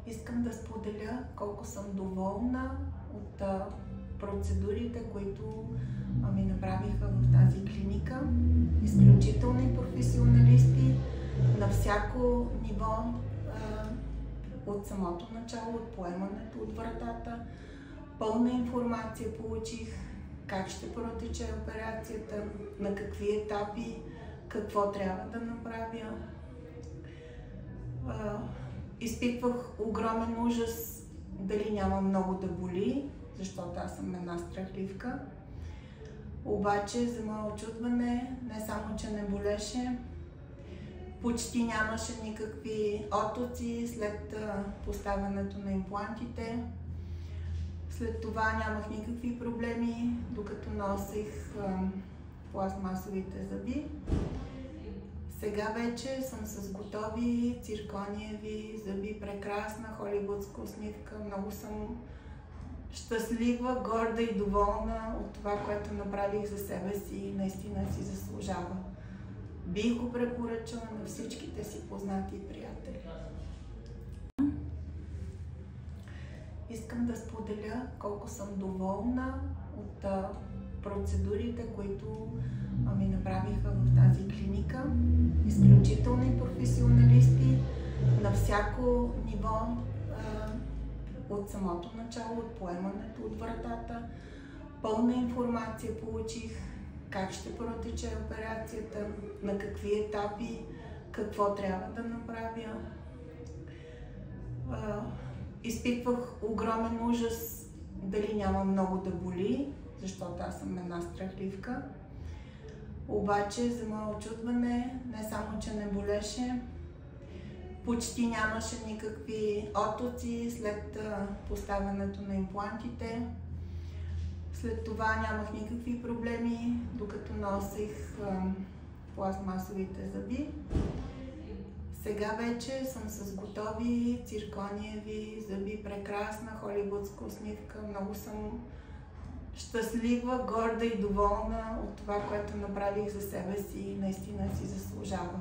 Искам да споделя колко съм доволна от процедурите, които ми направиха в тази клиника. Изключителни професионалисти на всяко ниво, от самото начало, от поемането от вратата. Пълна информация получих как ще протече операцията, на какви етапи, какво трябва да направя. Изпитвах огромен ужас дали няма много да боли, защото аз съм една страхливка. Обаче, за мое очудване, не само, че не болеше, почти нямаше никакви оттоци след поставянето на имплантите. След това нямах никакви проблеми, докато носех пластмасовите зъби. Сега вече съм с готови циркониеви зъби, прекрасна холивудска усмивка. Много съм щастлива, горда и доволна от това, което направих за себе си и наистина си заслужава. Бих го препоръчала на всичките си познати и приятели. Искам да споделя колко съм доволна от процедурите, които ми направиха в тази клиника. Изключителни професионалисти на всяко ниво, от самото начало, от поемането от вратата. Пълна информация получих как ще протече операцията, на какви етапи, какво трябва да направя. Изпитвах огромен ужас дали няма много да боли, защото аз съм една страхливка. Обаче, за мое очудване, не само, че не болеше, почти нямаше никакви оттоци след поставянето на имплантите. След това нямах никакви проблеми, докато носех пластмасовите зъби. Сега вече съм с готови циркониеви зъби, прекрасна холивудска усмивка. Много съм щастлива, горда и доволна от това, което направих за себе си и наистина си заслужава.